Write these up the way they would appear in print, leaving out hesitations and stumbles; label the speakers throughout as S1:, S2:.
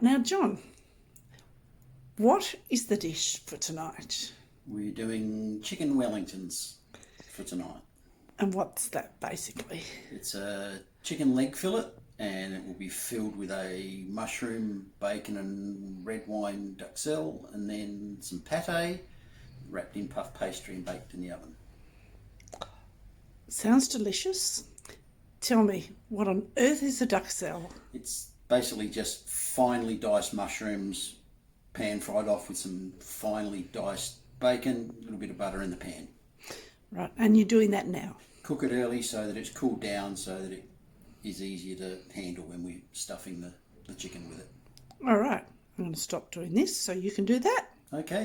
S1: Right, now John, what is the dish for tonight?
S2: We're doing chicken Wellingtons for tonight.
S1: And what's that basically?
S2: It's a chicken leg fillet and it will be filled with a mushroom, bacon and red wine duxelle and then some pate wrapped in puff pastry and baked in the oven.
S1: Sounds delicious. Tell me, what on earth is a duxelle?
S2: It's basically just finely diced mushrooms, pan fried off with some finely diced bacon, a little bit of butter in the pan.
S1: Right, and you're doing that now?
S2: Cook it early so that it's cooled down so that it is easier to handle when we're stuffing the chicken with it.
S1: All right, I'm going to stop doing this so you can do that.
S2: Okay.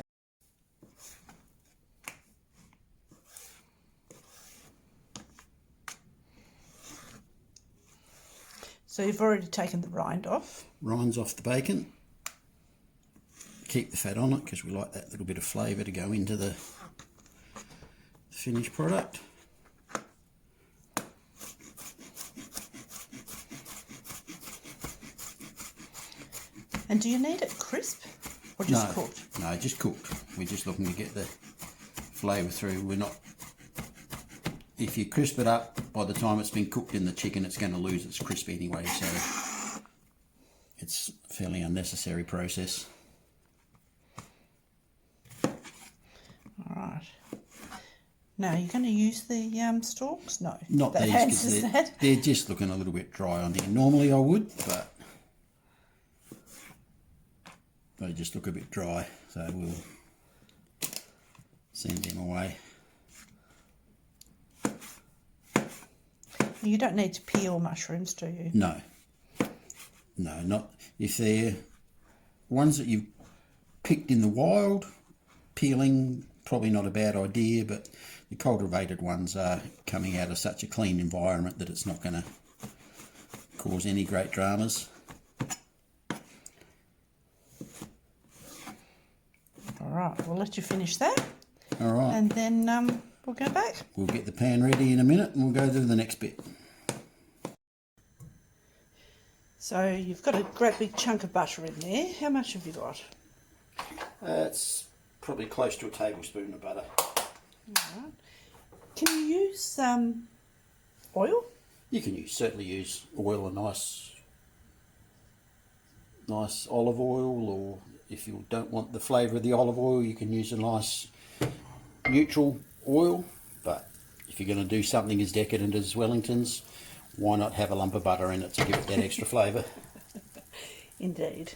S1: So you've already taken the rind off.
S2: Rinds off the bacon. Keep the fat on it because we like that little bit of flavour to go into the finished product.
S1: And do you need it crisp or just cooked?
S2: No, just cooked. We're just looking to get the flavour through. We're not... If you crisp it up, by the time it's been cooked in the chicken, it's going to lose its crisp anyway, so it's a fairly unnecessary process.
S1: All right. Now, you're going to use the stalks? No.
S2: Not these, because they're just looking a little bit dry on here. Normally I would, but they just look a bit dry, so we'll send them away.
S1: You don't need to peel mushrooms, do you?
S2: No. No, not if they're ones that you've picked in the wild. Peeling, probably not a bad idea, but the cultivated ones are coming out of such a clean environment that it's not going to cause any great dramas.
S1: All right, we'll let you finish that.
S2: All right.
S1: And then we'll go back.
S2: We'll get the pan ready in a minute and we'll go to the next bit.
S1: So you've got a great big chunk of butter in there. How much have you got?
S2: It's probably close to a tablespoon of butter.
S1: All right. Can you use oil?
S2: You can certainly use oil, a nice olive oil, or if you don't want the flavour of the olive oil, you can use a nice neutral oil. But if you're going to do something as decadent as Wellingtons, why not have a lump of butter in it to give it that extra flavour?
S1: Indeed.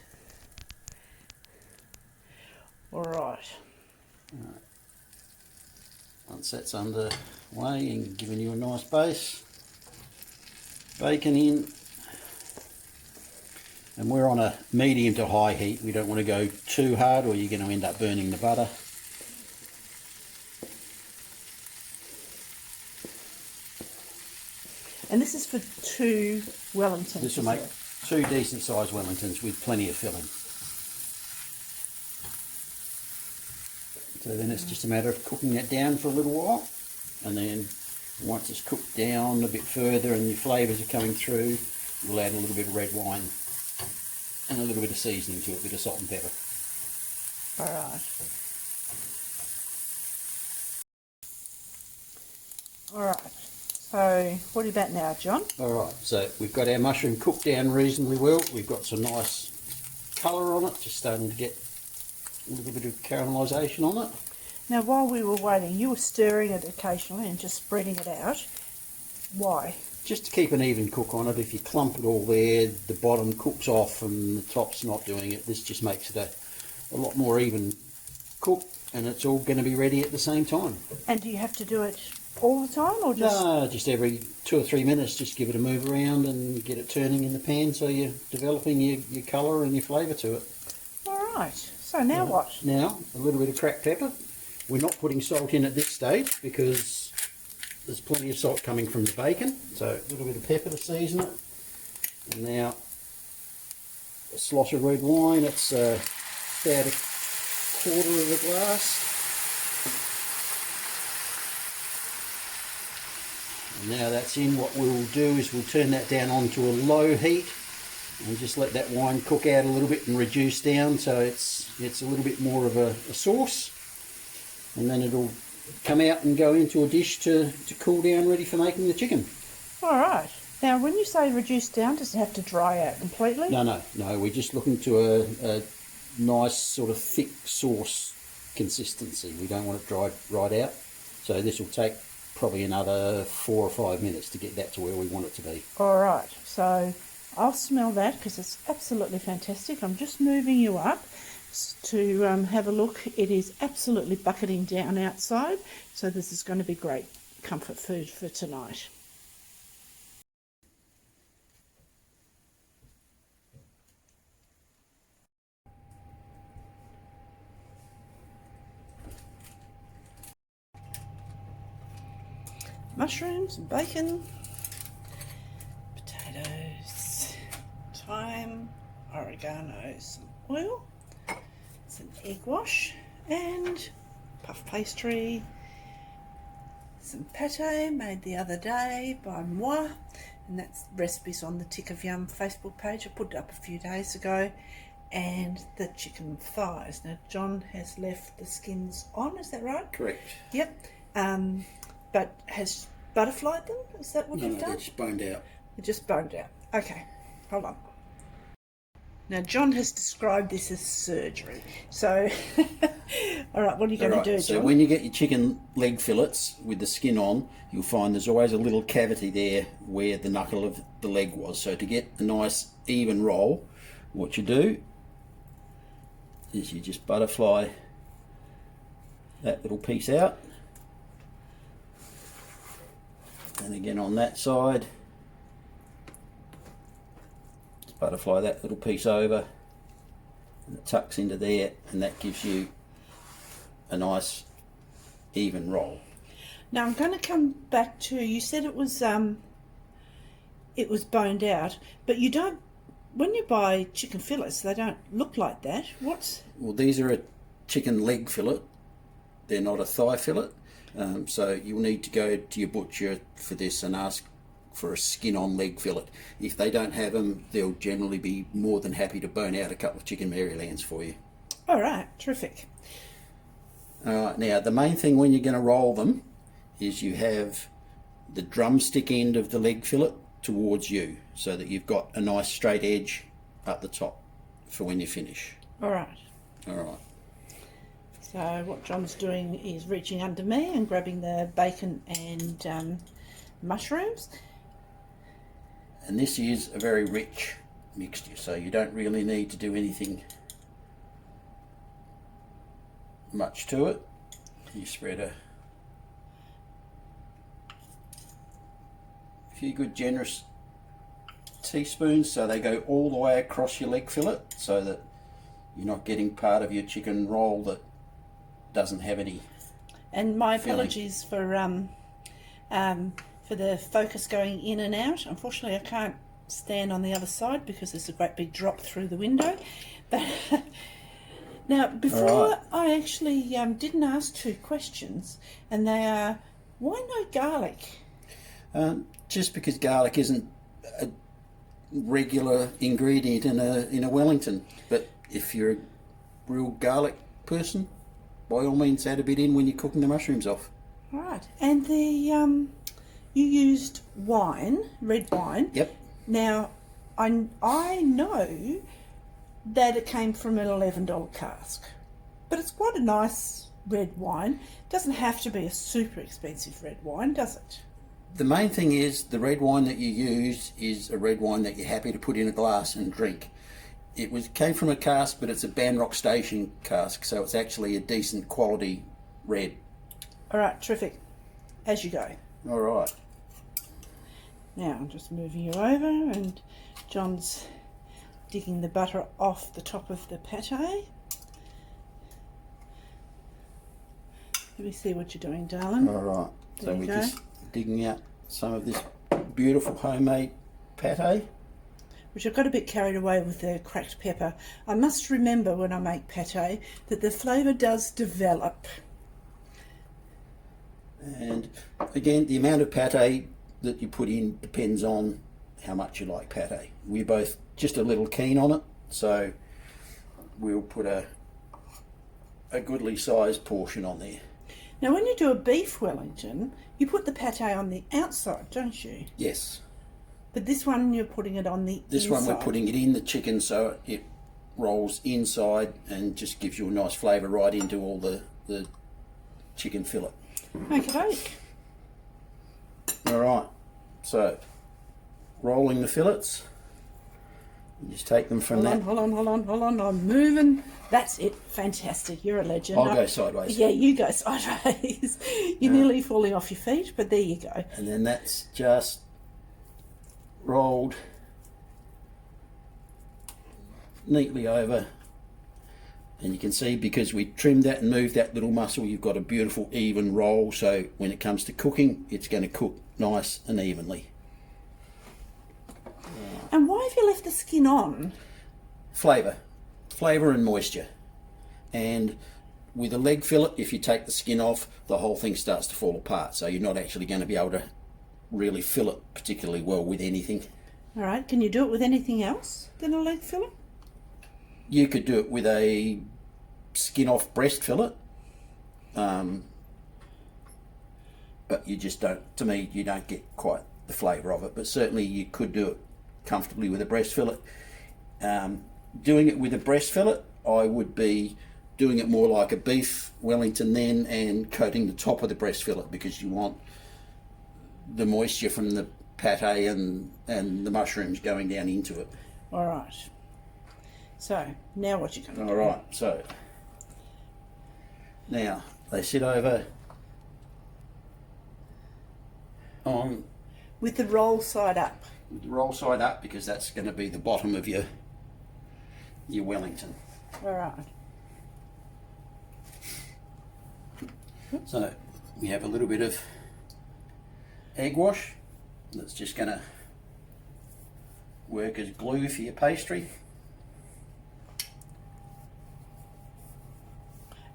S1: All right.
S2: Once that's underway and giving you a nice base, bacon in, and we're on a medium to high heat. We don't want to go too hard or you're going to end up burning the butter.
S1: And this is for 2 Wellingtons.
S2: This will make 2 decent sized Wellingtons with plenty of filling. So then it's just a matter of cooking that down for a little while, and then once it's cooked down a bit further and the flavours are coming through, we'll add a little bit of red wine and a little bit of seasoning to it, a bit of salt and pepper.
S1: All right. So what about now, John?
S2: Alright, so we've got our mushroom cooked down reasonably well. We've got some nice colour on it, just starting to get a little bit of caramelisation on it.
S1: Now, while we were waiting, you were stirring it occasionally and just spreading it out. Why?
S2: Just to keep an even cook on it. If you clump it all there, the bottom cooks off and the top's not doing it. This just makes it a lot more even cook, and it's all going to be ready at the same time.
S1: And do you have to do it all the time, or just...
S2: No, just every 2 or 3 minutes, just give it a move around and get it turning in the pan so you're developing your colour and your flavour to it.
S1: Alright, so now what?
S2: Now, a little bit of cracked pepper. We're not putting salt in at this stage because there's plenty of salt coming from the bacon, so a little bit of pepper to season it. And now a slosh of red wine, it's about a quarter of a glass. And now that's in, what we'll do is we'll turn that down onto a low heat and just let that wine cook out a little bit and reduce down so it's a little bit more of a sauce, and then it'll come out and go into a dish to cool down, ready for making the chicken.
S1: All right. Now, when you say reduce down, does it have to dry out completely?
S2: No, we're just looking to a nice sort of thick sauce consistency. We don't want it dried right out. So this will take probably another 4 or 5 minutes to get that to where we want it to be.
S1: All right. So I'll smell that because it's absolutely fantastic. I'm just moving you up to have a look. It is absolutely bucketing down outside. So this is going to be great comfort food for tonight. Mushrooms, bacon, potatoes, thyme, oregano, some oil, some egg wash, and puff pastry, some pate made the other day by moi, and that's recipes on the Tick of Yum Facebook page. I put it up a few days ago, and the chicken thighs. Now John has left the skins on, is that right?
S2: Correct.
S1: Yep. But has butterflied them? Is that what you've done?
S2: No, they're just boned out.
S1: They're just boned out. Okay, hold on. Now, John has described this as surgery. So, all right, what are you going to do, John?
S2: So when you get your chicken leg fillets with the skin on, you'll find there's always a little cavity there where the knuckle of the leg was. So to get a nice even roll, what you do is you just butterfly that little piece out. And again on that side, just butterfly that little piece over, and it tucks into there, and that gives you a nice even roll.
S1: Now I'm going to come back to, you said it was boned out, but you don't, when you buy chicken fillets, they don't look like that.
S2: Well, these are a chicken leg fillet. They're not a thigh fillet. So you'll need to go to your butcher for this and ask for a skin-on leg fillet. If they don't have them, they'll generally be more than happy to bone out a couple of chicken Marylands for you.
S1: All right, terrific.
S2: Now, the main thing when you're going to roll them is you have the drumstick end of the leg fillet towards you, so that you've got a nice straight edge up the top for when you finish.
S1: All right.
S2: All right.
S1: So what John's doing is reaching under me and grabbing the bacon and mushrooms.
S2: And this is a very rich mixture, so you don't really need to do anything much to it. You spread a few good generous teaspoons so they go all the way across your leg fillet, so that you're not getting part of your chicken roll that doesn't have any.
S1: And my apologies for the focus going in and out. Unfortunately, I can't stand on the other side because there's a great big drop through the window. But now, before
S2: right.
S1: I actually didn't ask 2 questions, and they are, why no garlic?
S2: Just because garlic isn't a regular ingredient in a Wellington, but if you're a real garlic person, by all means add a bit in when you're cooking the mushrooms off.
S1: Right, and the you used wine, red wine.
S2: Yep.
S1: Now, I know that it came from an $11 cask, but it's quite a nice red wine. It doesn't have to be a super expensive red wine, does it?
S2: The main thing is the red wine that you use is a red wine that you're happy to put in a glass and drink. It came from a cask, but it's a Banrock Station cask, so it's actually a decent quality red.
S1: All right, terrific. As you go.
S2: All right.
S1: Now I'm just moving you over, and John's digging the butter off the top of the pate. Let me see what you're doing, darling.
S2: All right.
S1: There
S2: So
S1: you
S2: we're
S1: go.
S2: just digging out some of this beautiful homemade pate.
S1: Which I got a bit carried away with the cracked pepper. I must remember when I make pate that the flavour does develop.
S2: And again, the amount of pate that you put in depends on how much you like pate. We're both just a little keen on it, so we'll put a goodly sized portion on there.
S1: Now when you do a beef Wellington, you put the pate on the outside, don't you?
S2: Yes.
S1: But this one you're putting it on the
S2: This
S1: inside.
S2: one we're putting it in the chicken so it rolls inside and just gives you a nice flavour right into all the chicken fillet.
S1: Okay.
S2: Alright, so rolling the fillets. You just take them from that.
S1: Hold on. I'm moving. That's it. Fantastic. You're a legend.
S2: I'll go sideways.
S1: Yeah, you go sideways. You're nearly falling off your feet, but there you go.
S2: And then that's just rolled neatly over. And you can see, because we trimmed that and moved that little muscle, you've got a beautiful even roll, so when it comes to cooking, it's going to cook nice and evenly.
S1: And why have you left the skin on?
S2: Flavour and moisture. And with a leg fillet, if you take the skin off, the whole thing starts to fall apart, so you're not actually going to be able to really fillet particularly well with anything.
S1: All right, can you do it with anything else than a leg fillet?
S2: You could do it with a skin off breast fillet, but you just don't, to me, you don't get quite the flavour of it, but certainly you could do it comfortably with a breast fillet. Doing it with a breast fillet, I would be doing it more like a beef Wellington then, and coating the top of the breast fillet, because you want the moisture from the pate and the mushrooms going down into it.
S1: All right. So, now what you going to do?
S2: All right, so now they sit over on
S1: With the roll side up.
S2: with the roll side up, because that's going to be the bottom of your Wellington.
S1: All right.
S2: So we have a little bit of egg wash that's just going to work as glue for your pastry.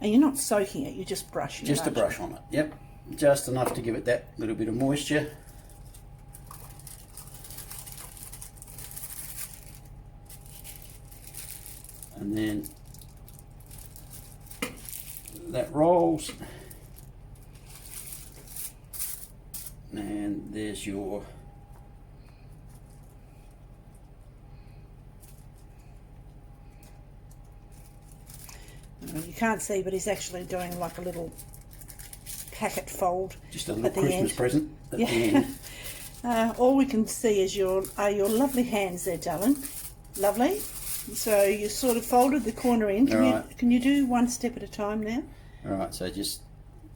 S1: And you're not soaking it, you're just brushing
S2: Just
S1: it.
S2: a brush on it, yep. Just enough to give it that little bit of moisture. And then that rolls. And there's your
S1: You can't see, but he's actually doing like a little packet fold.
S2: just a little
S1: at the
S2: Christmas
S1: end.
S2: present at
S1: Yeah.
S2: the end.
S1: All we can see is your lovely hands there, darling. Lovely. So you sort of folded the corner in. Can you do one step at a time now?
S2: Alright, so just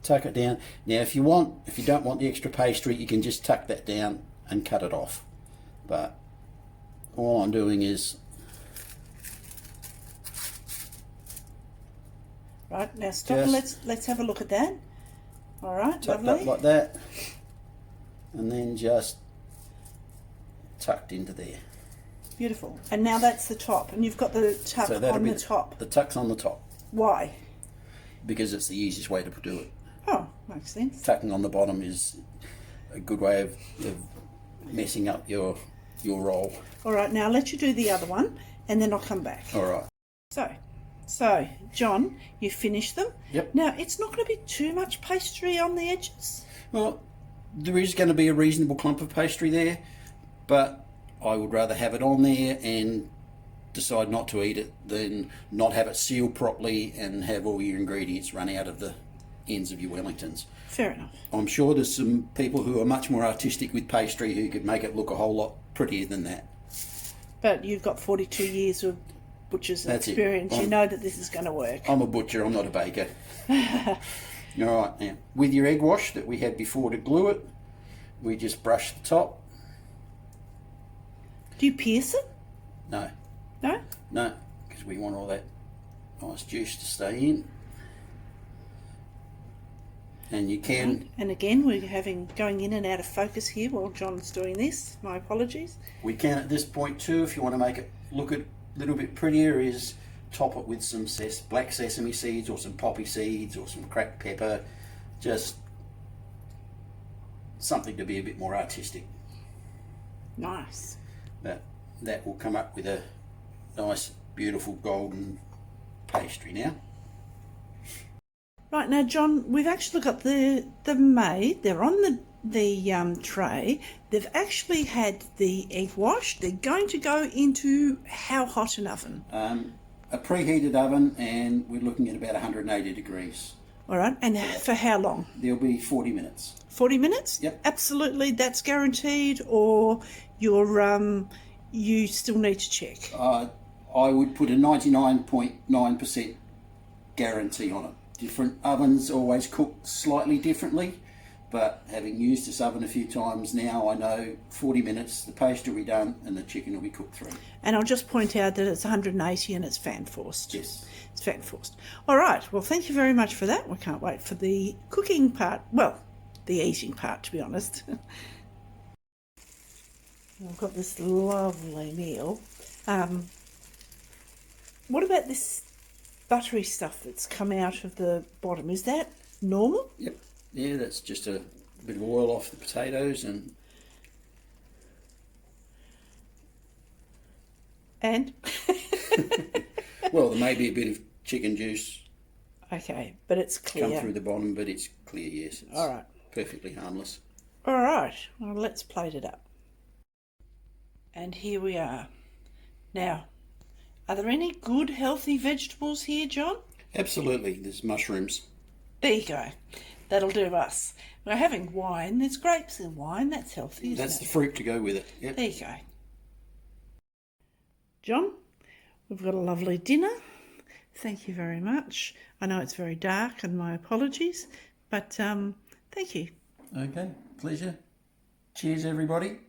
S2: tuck it down. Now if you don't want the extra pastry, you can just tuck that down and cut it off. But all I'm doing is
S1: Right, now stop and let's have a look at that. All right,
S2: tucked
S1: lovely.
S2: up like that, and then just tucked into there.
S1: Beautiful. And now that's the top, and you've got the tuck
S2: So that'll
S1: on
S2: be
S1: the top.
S2: The tuck's on the top,
S1: Why?
S2: because it's the easiest way to do it.
S1: Oh, makes sense.
S2: Tucking on the bottom is a good way of messing up your roll.
S1: All right, now I'll let you do the other one, and then I'll come back.
S2: Alright.
S1: So, John, you finished them.
S2: Yep.
S1: Now, it's not going to be too much pastry on the edges.
S2: Well, there is going to be a reasonable clump of pastry there, but I would rather have it on there and decide not to eat it than not have it sealed properly and have all your ingredients run out of the ends of your Wellingtons.
S1: Fair enough.
S2: I'm sure there's some people who are much more artistic with pastry who could make it look a whole lot prettier than that.
S1: But you've got 42 years of butcher's
S2: That's it.
S1: experience. You know that this is going to work.
S2: I'm a butcher, I'm not a baker. Alright, now with your egg wash that we had before to glue it, we just brush the top.
S1: Do you pierce it?
S2: No,
S1: No?
S2: because we want all that nice juice to stay in. And you can,
S1: And again, we're going in and out of focus here while John's doing this. My apologies.
S2: we can at this point too, if you want to make it look a little bit prettier, is top it with some black sesame seeds or some poppy seeds or some cracked pepper, just something to be a bit more artistic.
S1: Nice.
S2: But that will come up with a nice, beautiful golden pastry now.
S1: Right, now John, we've actually got the made. They're on the tray. They've actually had the egg wash. They're going to go into how hot an oven?
S2: A preheated oven, and we're looking at about 180 degrees.
S1: All right, and for how long?
S2: There'll be 40 minutes.
S1: 40 minutes?
S2: Yep.
S1: Absolutely, that's guaranteed, or you still need to check?
S2: I would put a 99.9% guarantee on it. Different ovens always cook slightly differently, but having used this oven a few times now, I know 40 minutes, the pastry will be done and the chicken will be cooked through.
S1: And I'll just point out that it's 180 and it's fan forced.
S2: Yes.
S1: It's fan forced. All right, well, thank you very much for that. We can't wait for the cooking part. Well, the eating part, to be honest. I've got this lovely meal. What about this buttery stuff that's come out of the bottom? Is that normal?
S2: Yep. Yeah, that's just a bit of oil off the potatoes
S1: and
S2: well, there may be a bit of chicken juice.
S1: Okay, but it's clear.
S2: Come through the bottom, but it's clear, yes. It's
S1: all right.
S2: Perfectly harmless.
S1: All right, well, let's plate it up. And here we are. Now, are there any good healthy vegetables here, John?
S2: Absolutely, there's mushrooms.
S1: There you go. That'll do us. We're having wine. There's grapes in wine. That's healthy, isn't
S2: That's
S1: it?
S2: the fruit to go with it. Yep.
S1: There you go. John, we've got a lovely dinner. Thank you very much. I know it's very dark, and my apologies, but thank you.
S2: Okay, pleasure. Cheers, everybody.